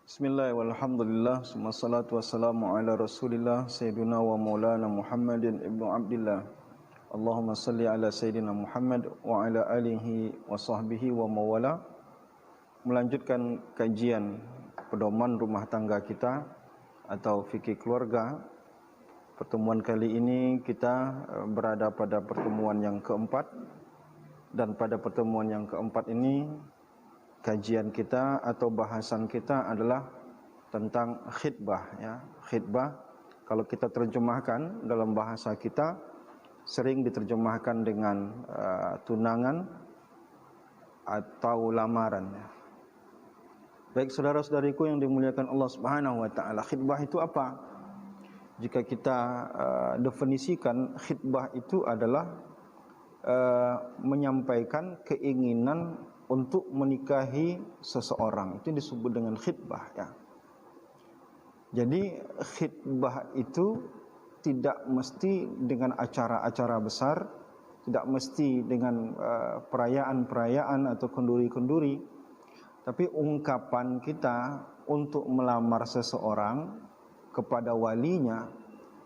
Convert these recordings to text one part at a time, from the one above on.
Bismillah walhamdulillah Wassalatu wassalamu ala rasulillah Sayyidina wa maulana Muhammadin ibnu Abdillah. Allahumma salli ala Sayyidina Muhammad wa ala alihi wa sahbihi wa mawala. Melanjutkan kajian pedoman rumah tangga kita atau fikih keluarga. Pertemuan kali ini kita berada pada pertemuan yang keempat. Dan pada pertemuan yang keempat ini kajian kita atau bahasan kita adalah tentang khitbah, ya. Khitbah kalau kita terjemahkan dalam bahasa kita sering diterjemahkan dengan tunangan atau lamaran, ya. Baik saudara-saudariku yang dimuliakan Allah Subhanahu wa taala, khitbah itu apa? Jika kita definisikan, khitbah itu adalah menyampaikan keinginan untuk menikahi seseorang, itu disebut dengan khitbah, ya. Jadi khitbah itu tidak mesti dengan acara-acara besar, tidak mesti dengan perayaan-perayaan atau kenduri-kenduri, tapi ungkapan kita untuk melamar seseorang kepada walinya,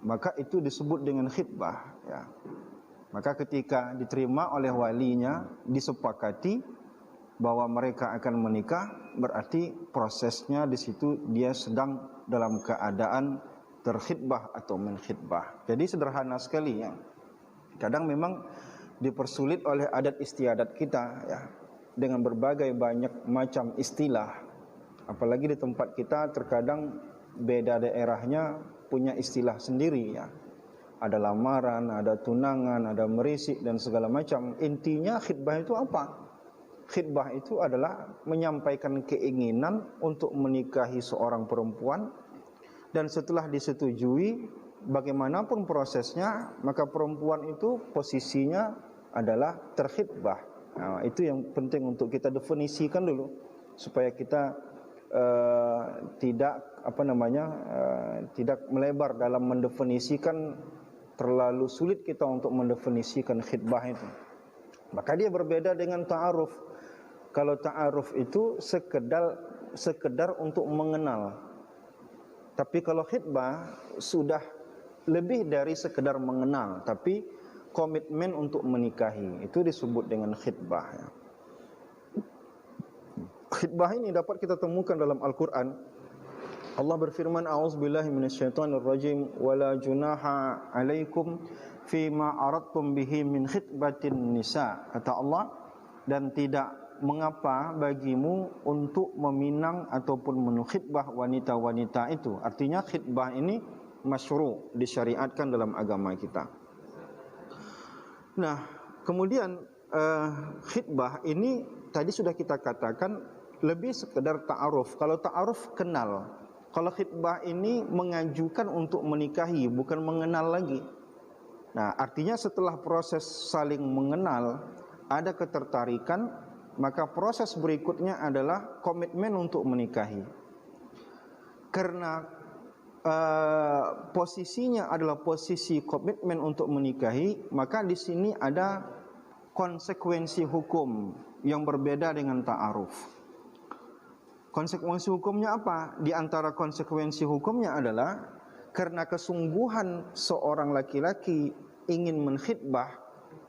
maka itu disebut dengan khitbah, ya. Maka ketika diterima oleh walinya, disepakati bahwa mereka akan menikah, berarti prosesnya di situ dia sedang dalam keadaan terkhitbah atau menkhitbah. Jadi sederhana sekali, ya. Kadang memang dipersulit oleh adat istiadat kita, ya, dengan berbagai banyak macam istilah. Apalagi di tempat kita terkadang beda daerahnya punya istilah sendiri, ya. Ada lamaran, ada tunangan, ada merisik dan segala macam. Intinya khitbah itu apa? Khitbah itu adalah menyampaikan keinginan untuk menikahi seorang perempuan, dan setelah disetujui bagaimanapun prosesnya, maka perempuan itu posisinya adalah terkhitbah. Nah, itu yang penting untuk kita definisikan dulu supaya kita tidak melebar dalam mendefinisikan. Terlalu sulit kita untuk mendefinisikan khitbah itu. Maka dia berbeda dengan ta'aruf. Kalau ta'aruf itu sekedar untuk mengenal. Tapi kalau khitbah sudah lebih dari sekedar mengenal, tapi komitmen untuk menikahi. Itu disebut dengan khitbah, ya. Khitbah ini dapat kita temukan dalam Al-Quran. Allah berfirman, a'udzubillahi minasyaitonirrajim, wala junaha 'alaikum fima aradtum bihi min khitbatin nisa. Kata Allah, dan tidak mengapa bagimu untuk meminang ataupun menkhitbah wanita-wanita itu. Artinya khitbah ini masyru', disyariatkan dalam agama kita. Nah, kemudian khitbah ini tadi sudah kita katakan lebih sekedar ta'aruf. Kalau ta'aruf kenal. Kalau khitbah ini mengajukan untuk menikahi, bukan mengenal lagi. Nah, artinya setelah proses saling mengenal, ada ketertarikan, maka proses berikutnya adalah komitmen untuk menikahi. Karena posisinya adalah posisi komitmen untuk menikahi, maka di sini ada konsekuensi hukum yang berbeda dengan ta'aruf. Konsekuensi hukumnya apa? Di antara konsekuensi hukumnya adalah karena kesungguhan seorang laki-laki ingin menkhitbah,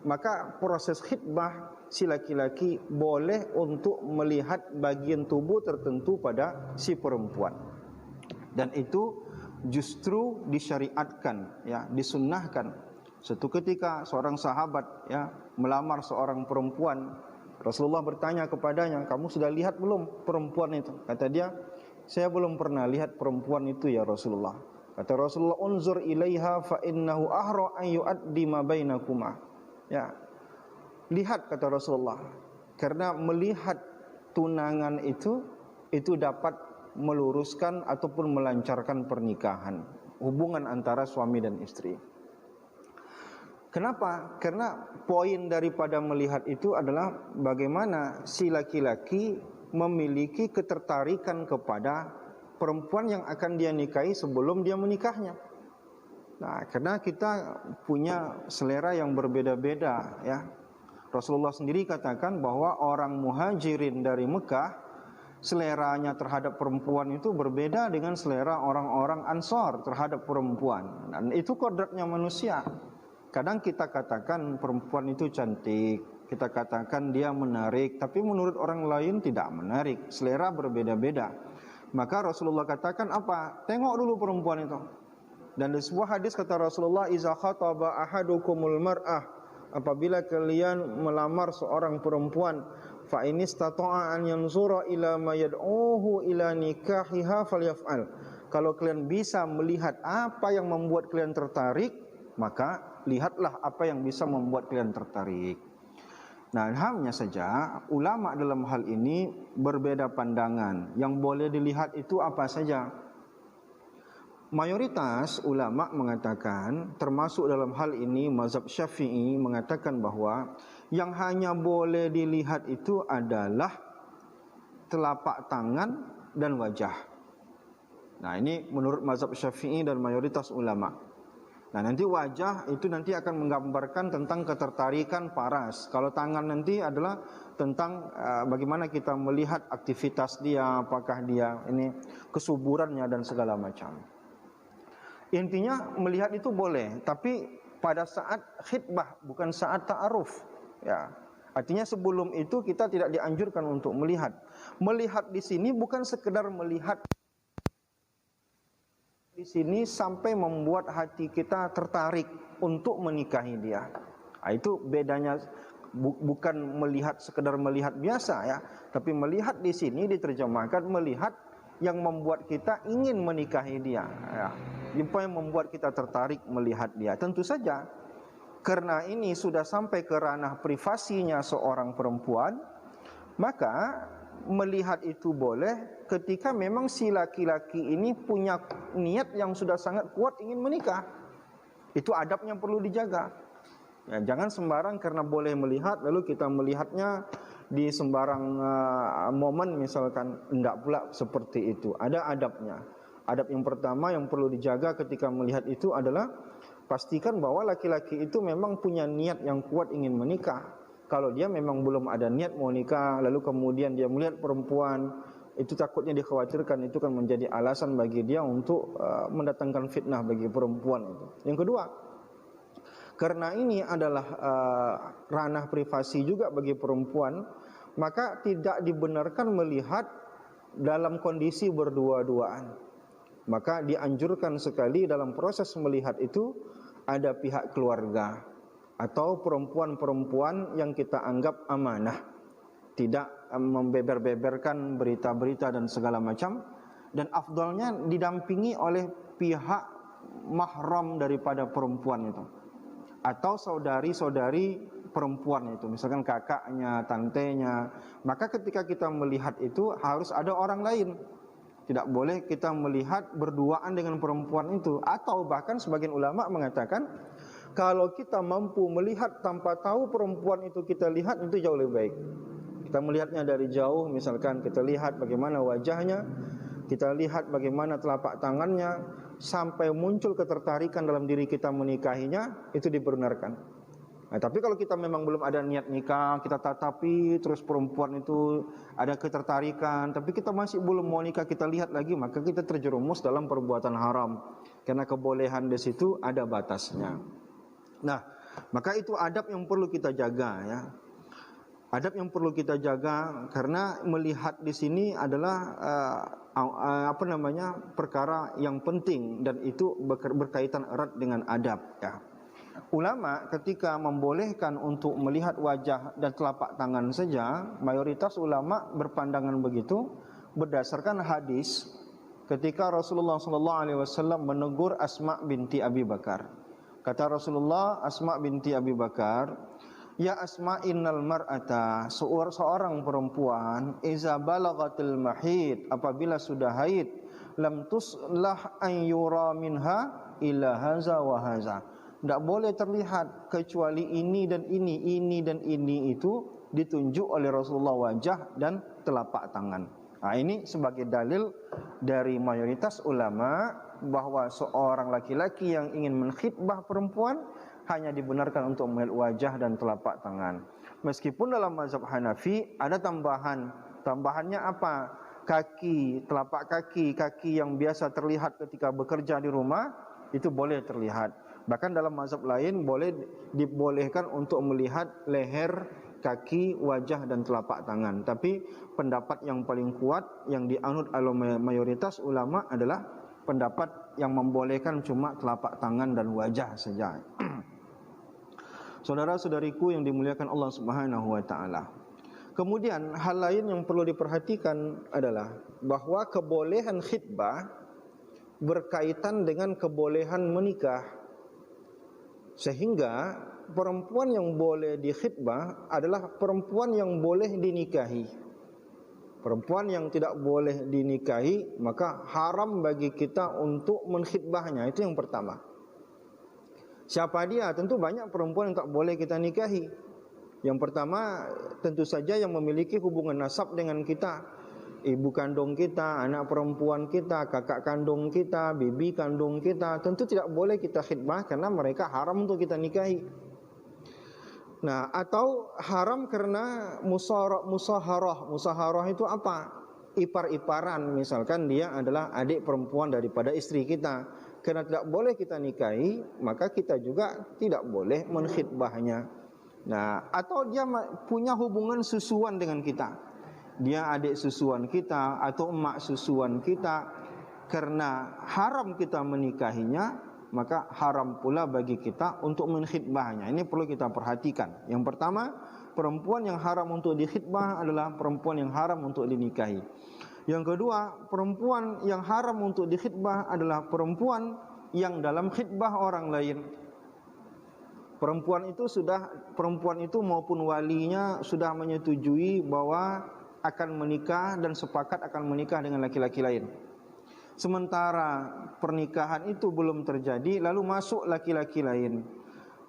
maka proses khitbah si laki-laki boleh untuk melihat bagian tubuh tertentu pada si perempuan. Dan itu justru disyariatkan, ya, disunnahkan. Suatu ketika seorang sahabat, ya, melamar seorang perempuan. Rasulullah bertanya kepadanya, kamu sudah lihat belum perempuan itu? Kata dia, saya belum pernah lihat perempuan itu, ya Rasulullah. Kata Rasulullah, unzur ilaiha fa innahu ahra an yu'addi ma bainakuma. Ya, lihat, kata Rasulullah, karena melihat tunangan itu dapat meluruskan ataupun melancarkan pernikahan, hubungan antara suami dan istri. Kenapa? Karena poin daripada melihat itu adalah bagaimana si laki-laki memiliki ketertarikan kepada perempuan yang akan dia nikahi sebelum dia menikahnya. Nah, karena kita punya selera yang berbeda-beda, ya. Rasulullah sendiri katakan bahwa orang muhajirin dari Mekah seleranya terhadap perempuan itu berbeda dengan selera orang-orang Ansor terhadap perempuan. Dan itu kodratnya manusia. Kadang kita katakan perempuan itu cantik, kita katakan dia menarik, tapi menurut orang lain tidak menarik. Selera berbeda-beda. Maka Rasulullah katakan apa? Tengok dulu perempuan itu. Dan di sebuah hadis kata Rasulullah, "Iza khataba ahadukumul mar'ah," apabila kalian melamar seorang perempuan, fa in istata'a an yanzura ila ma yad'uhu ila nikahiha falyaf'al. Kalau kalian bisa melihat apa yang membuat kalian tertarik, maka lihatlah apa yang bisa membuat kalian tertarik. Nah, hanya saja ulama dalam hal ini berbeda pandangan. Yang boleh dilihat itu apa saja. Mayoritas ulama mengatakan, termasuk dalam hal ini mazhab Syafi'i mengatakan bahwa yang hanya boleh dilihat itu adalah telapak tangan dan wajah. Nah, ini menurut mazhab Syafi'i dan mayoritas ulama. Nah, nanti wajah itu nanti akan menggambarkan tentang ketertarikan paras. Kalau tangan nanti adalah tentang bagaimana kita melihat aktivitas dia, apakah dia ini kesuburannya dan segala macam. Intinya melihat itu boleh, tapi pada saat khitbah, bukan saat ta'aruf. Ya. Artinya sebelum itu kita tidak dianjurkan untuk melihat. Melihat di sini bukan sekedar melihat di sini sampai membuat hati kita tertarik untuk menikahi dia. Nah, itu bedanya, bukan melihat sekedar melihat biasa ya, tapi melihat di sini diterjemahkan melihat yang membuat kita ingin menikahi dia ya. Apa yang membuat kita tertarik melihat dia. Tentu saja karena ini sudah sampai ke ranah privasinya seorang perempuan, maka melihat itu boleh ketika memang si laki-laki ini punya niat yang sudah sangat kuat ingin menikah. Itu adab yang perlu dijaga. Ya, jangan sembarang karena boleh melihat lalu kita melihatnya di sembarang momen misalkan, enggak pula seperti itu. Ada adabnya. Adab yang pertama yang perlu dijaga ketika melihat itu adalah pastikan bahwa laki-laki itu memang punya niat yang kuat ingin menikah. Kalau dia memang belum ada niat mau nikah, lalu kemudian dia melihat perempuan, itu takutnya dikhawatirkan itu kan menjadi alasan bagi dia untuk mendatangkan fitnah bagi perempuan itu. Yang kedua, karena ini adalah ranah privasi juga bagi perempuan, maka tidak dibenarkan melihat dalam kondisi berdua-duaan. Maka dianjurkan sekali dalam proses melihat itu ada pihak keluarga atau perempuan-perempuan yang kita anggap amanah, tidak membeber-beberkan berita-berita dan segala macam, dan afdalnya didampingi oleh pihak mahram daripada perempuan itu atau saudari-saudari perempuan itu, misalkan kakaknya, tantenya. Maka ketika kita melihat itu harus ada orang lain. Tidak boleh kita melihat berduaan dengan perempuan itu. Atau bahkan sebagian ulama mengatakan kalau kita mampu melihat tanpa tahu perempuan itu kita lihat, itu jauh lebih baik. Kita melihatnya dari jauh, misalkan kita lihat bagaimana wajahnya, kita lihat bagaimana telapak tangannya, sampai muncul ketertarikan dalam diri kita menikahinya, itu dibenarkan. Nah, tapi kalau kita memang belum ada niat nikah, kita tatapi terus perempuan itu ada ketertarikan, tapi kita masih belum mau nikah, kita lihat lagi, maka kita terjerumus dalam perbuatan haram. Karena kebolehan di situ ada batasnya. Nah, maka itu adab yang perlu kita jaga ya. Adab yang perlu kita jaga karena melihat di sini adalah perkara yang penting dan itu berkaitan erat dengan adab ya. Ulama ketika membolehkan untuk melihat wajah dan telapak tangan saja, mayoritas ulama berpandangan begitu berdasarkan hadis ketika Rasulullah SAW menegur Asma binti Abi Bakar. Kata Rasulullah, Asma binti Abi Bakar, "Ya Asma, innal mar'ata," seorang perempuan, "iza balagatil mahid," apabila sudah haid, "lam tuslah an yura minha illa haza wa haza." Tidak boleh terlihat kecuali ini dan ini dan ini, itu ditunjuk oleh Rasulullah wajah dan telapak tangan. Nah, ini sebagai dalil dari mayoritas ulama bahwa seorang laki-laki yang ingin menkhitbah perempuan hanya dibenarkan untuk melihat wajah dan telapak tangan. Meskipun dalam mazhab Hanafi ada tambahan. Tambahannya apa? kaki, telapak kaki yang biasa terlihat ketika bekerja di rumah, itu boleh terlihat. Bahkan dalam mazhab lain dibolehkan untuk melihat leher, kaki, wajah dan telapak tangan. Tapi pendapat yang paling kuat yang dianut oleh mayoritas ulama adalah pendapat yang membolehkan cuma telapak tangan dan wajah saja. Saudara-saudariku yang dimuliakan Allah Subhanahu wa taala. Kemudian hal lain yang perlu diperhatikan adalah bahwa kebolehan khitbah berkaitan dengan kebolehan menikah. Sehingga perempuan yang boleh dikhitbah adalah perempuan yang boleh dinikahi. Perempuan yang tidak boleh dinikahi maka haram bagi kita untuk menkhitbahnya. Itu yang pertama. Siapa dia? Tentu banyak perempuan yang tak boleh kita nikahi. Yang pertama tentu saja yang memiliki hubungan nasab dengan kita, ibu kandung kita, anak perempuan kita, kakak kandung kita, bibi kandung kita, tentu tidak boleh kita khitbah karena mereka haram untuk kita nikahi. Nah, atau haram karena musaharah. Musaharah itu apa? Ipar-iparan. Misalkan dia adalah adik perempuan daripada istri kita. Karena tidak boleh kita nikahi, maka kita juga tidak boleh menkhitbahnya. Nah, atau dia punya hubungan susuan dengan kita. Dia adik susuan kita atau emak susuan kita. Karena haram kita menikahinya, maka haram pula bagi kita untuk menkhitbahnya. Ini perlu kita perhatikan. Yang pertama, perempuan yang haram untuk dikhitbah adalah perempuan yang haram untuk dinikahi. Yang kedua, perempuan yang haram untuk dikhitbah adalah perempuan yang dalam khitbah orang lain. Perempuan itu maupun walinya sudah menyetujui bahwa akan menikah dan sepakat akan menikah dengan laki-laki lain. Sementara pernikahan itu belum terjadi, lalu masuk laki-laki lain,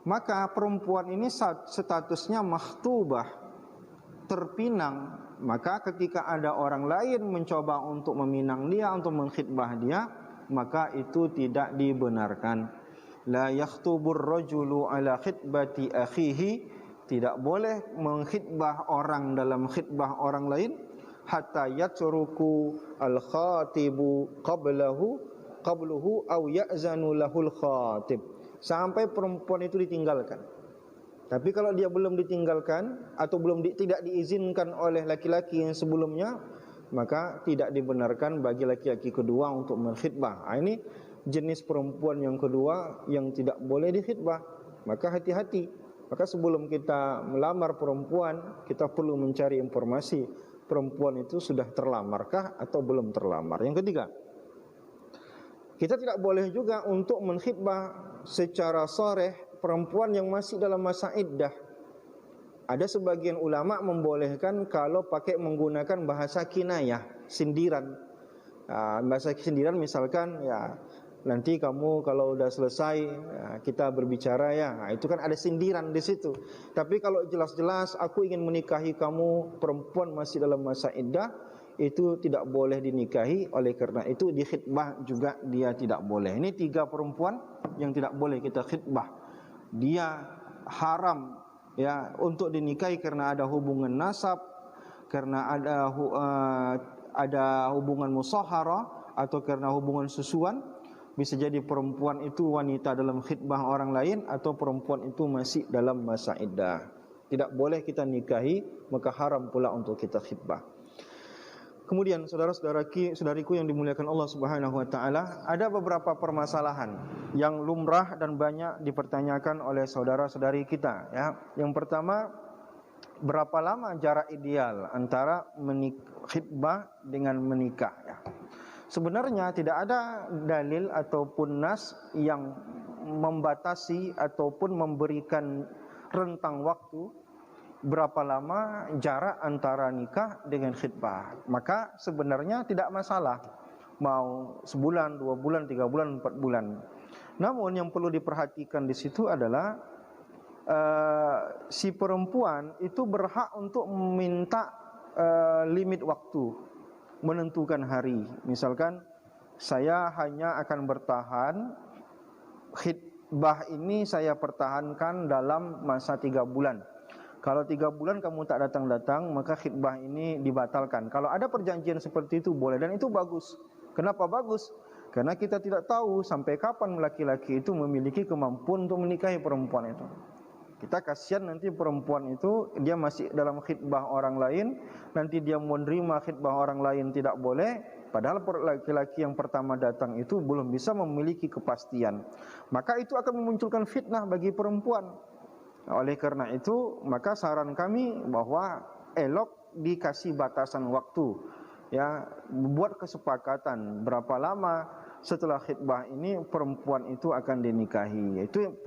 maka perempuan ini statusnya makhtubah, terpinang. Maka ketika ada orang lain mencoba untuk meminang dia, untuk menkhitbah dia, maka itu tidak dibenarkan. La yakhtubur rajulu ala khitbati akhihi, tidak boleh menkhitbah orang dalam khitbah orang lain hatta yatruku al khatibu qabluhu aw ya'zanu lahul khatib, sampai perempuan itu ditinggalkan. Tapi kalau dia belum ditinggalkan atau tidak diizinkan oleh laki-laki yang sebelumnya, maka tidak dibenarkan bagi laki-laki kedua untuk menkhitbah. Ini jenis perempuan yang kedua yang tidak boleh dikhitbah. Maka hati-hati. Maka sebelum kita melamar perempuan, kita perlu mencari informasi perempuan itu sudah terlamarkah atau belum terlamar. Yang ketiga, kita tidak boleh juga untuk menkhitbah secara sharih perempuan yang masih dalam masa iddah. Ada sebagian ulama membolehkan kalau pakai menggunakan bahasa kinayah, sindiran. Bahasa sindiran misalkan, ya nanti kamu kalau udah selesai kita berbicara ya. Nah, itu kan ada sindiran di situ. Tapi kalau jelas-jelas aku ingin menikahi kamu, perempuan masih dalam masa iddah, itu tidak boleh dinikahi. Oleh karena itu di khitbah juga dia tidak boleh. Ini 3 perempuan yang tidak boleh kita khitbah. Dia haram ya untuk dinikahi karena ada hubungan nasab, karena ada hubungan musaharah, atau karena hubungan susuan. Bisa jadi perempuan itu wanita dalam khitbah orang lain, atau perempuan itu masih dalam masa iddah. Tidak boleh kita nikahi, maka haram pula untuk kita khitbah. Kemudian saudara-saudariku yang dimuliakan Allah Subhanahu wa taala, ada beberapa permasalahan yang lumrah dan banyak dipertanyakan oleh saudara-saudari kita ya. Yang pertama, berapa lama jarak ideal antara khitbah dengan menikah ya. Sebenarnya tidak ada dalil ataupun nas yang membatasi ataupun memberikan rentang waktu berapa lama jarak antara nikah dengan khitbah. Maka sebenarnya tidak masalah mau sebulan, 2 bulan, 3 bulan, 4 bulan. Namun yang perlu diperhatikan di situ adalah si perempuan itu berhak untuk meminta limit waktu, menentukan hari. Misalkan saya hanya akan bertahan, khitbah ini saya pertahankan dalam masa 3 bulan. Kalau 3 bulan kamu tak datang-datang, maka khitbah ini dibatalkan. Kalau ada perjanjian seperti itu boleh, dan itu bagus. Kenapa bagus? Karena kita tidak tahu sampai kapan laki-laki itu memiliki kemampuan untuk menikahi perempuan itu. Kita kasihan nanti perempuan itu dia masih dalam khitbah orang lain, nanti dia menerima khitbah orang lain tidak boleh, padahal laki-laki yang pertama datang itu belum bisa memiliki kepastian. Maka itu akan memunculkan fitnah bagi perempuan. Oleh karena itu, maka saran kami bahwa elok dikasih batasan waktu, ya, buat kesepakatan berapa lama setelah khitbah ini perempuan itu akan dinikahi. Itu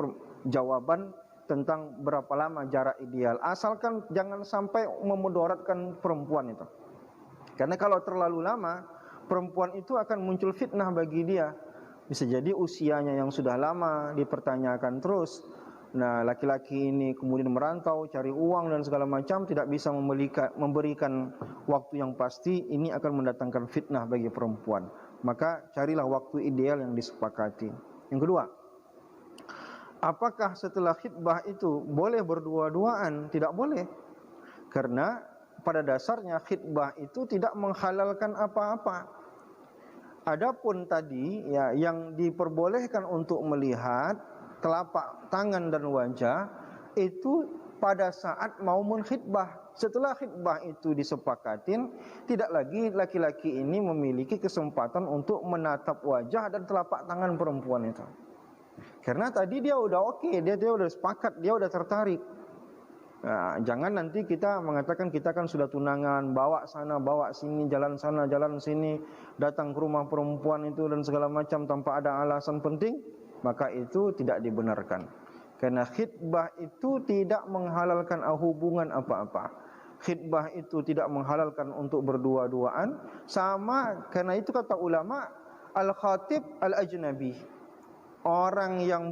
jawaban tentang berapa lama jarak ideal. Asalkan jangan sampai memudaratkan perempuan itu. Karena kalau terlalu lama, perempuan itu akan muncul fitnah bagi dia. Bisa jadi usianya yang sudah lama dipertanyakan terus. Nah, laki-laki ini kemudian merantau, cari uang dan segala macam, tidak bisa memberikan waktu yang pasti. Ini akan mendatangkan fitnah bagi perempuan. Maka carilah waktu ideal yang disepakati. Yang kedua, apakah setelah khitbah itu boleh berdua-duaan? Tidak boleh. Karena pada dasarnya khitbah itu tidak menghalalkan apa-apa. Adapun tadi ya yang diperbolehkan untuk melihat telapak tangan dan wajah itu pada saat mau menkhitbah. Setelah khitbah itu disepakatin, tidak lagi laki-laki ini memiliki kesempatan untuk menatap wajah dan telapak tangan perempuan itu. Karena tadi dia udah oke, dia udah sepakat, dia udah tertarik. Nah, jangan nanti kita mengatakan kita kan sudah tunangan, bawa sana, bawa sini, jalan sana, jalan sini, datang ke rumah perempuan itu dan segala macam tanpa ada alasan penting, maka itu tidak dibenarkan. Karena khitbah itu tidak menghalalkan hubungan apa-apa. Khitbah itu tidak menghalalkan untuk berdua-duaan. Sama, karena itu kata ulama, al-khatib al-ajnabi. Orang yang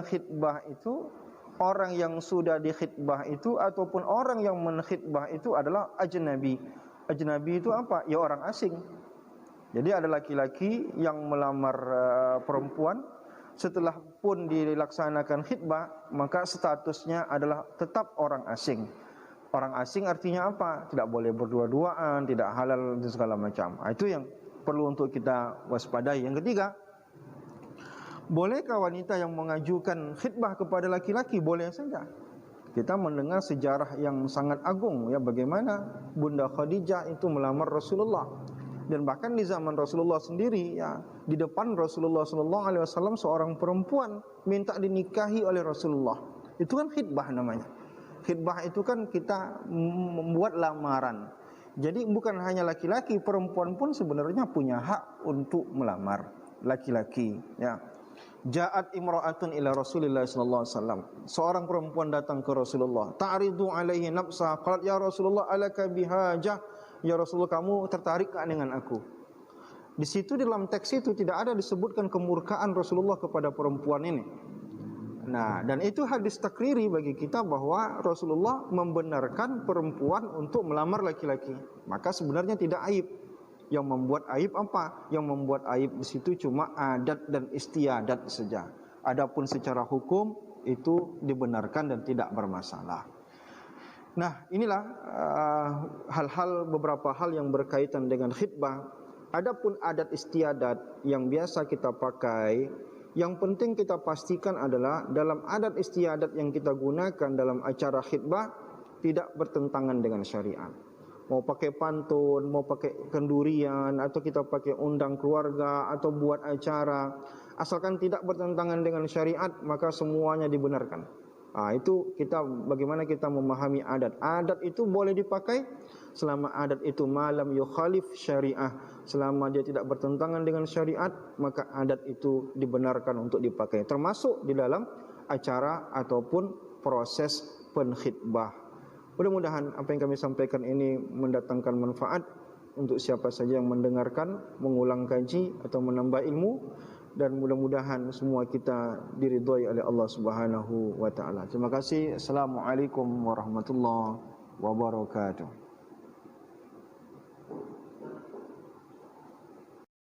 khitbah itu, orang yang sudah dikhitbah itu, ataupun orang yang menkhitbah itu adalah ajnabi. Ajnabi itu apa? Ya orang asing. Jadi ada laki-laki yang melamar perempuan, setelah pun dilaksanakan khitbah, maka statusnya adalah tetap orang asing. Orang asing artinya apa? Tidak boleh berdua-duaan, tidak halal dan segala macam. Itu yang perlu untuk kita waspadai. Yang ketiga, bolehkah wanita yang mengajukan khitbah kepada laki-laki? Boleh saja. Kita mendengar sejarah yang sangat agung, ya, bagaimana Bunda Khadijah itu melamar Rasulullah. Dan bahkan di zaman Rasulullah sendiri, ya, di depan Rasulullah SAW seorang perempuan minta dinikahi oleh Rasulullah. Itu kan khitbah namanya. Khitbah itu kan kita membuat lamaran. Jadi bukan hanya laki-laki, perempuan pun sebenarnya punya hak untuk melamar laki-laki, ya. Ja'at imra'atun ila Rasulillah sallallahu alaihi wasallam. Seorang perempuan datang ke Rasulullah. Ta'ridu alaihi nafsa. Qalat ya Rasulullah alaka bihajah. Ya Rasulullah, kamu tertarik dengan aku? Di situ dalam teks itu tidak ada disebutkan kemurkaan Rasulullah kepada perempuan ini. Nah, dan itu hadis takriri bagi kita bahwa Rasulullah membenarkan perempuan untuk melamar laki-laki. Maka sebenarnya tidak aib. Yang membuat aib apa? Yang membuat aib di situ cuma adat dan istiadat saja. Adapun secara hukum itu dibenarkan dan tidak bermasalah. Nah, inilah beberapa hal yang berkaitan dengan khitbah. Adapun adat istiadat yang biasa kita pakai, yang penting kita pastikan adalah dalam adat istiadat yang kita gunakan dalam acara khitbah tidak bertentangan dengan syariat. Mau pakai pantun, mau pakai kendurian, atau kita pakai undang keluarga, atau buat acara, asalkan tidak bertentangan dengan syariat, maka semuanya dibenarkan. Itu bagaimana kita memahami adat. Adat itu boleh dipakai selama adat itu malam yukhalif syariah, selama dia tidak bertentangan dengan syariat, maka adat itu dibenarkan untuk dipakai, termasuk di dalam acara ataupun proses penkhitbah. Mudah-mudahan apa yang kami sampaikan ini mendatangkan manfaat untuk siapa saja yang mendengarkan, mengulang kaji atau menambah ilmu, dan mudah-mudahan semua kita diridhai oleh Allah Subhanahu wa taala. Terima kasih. Assalamualaikum warahmatullahi wabarakatuh.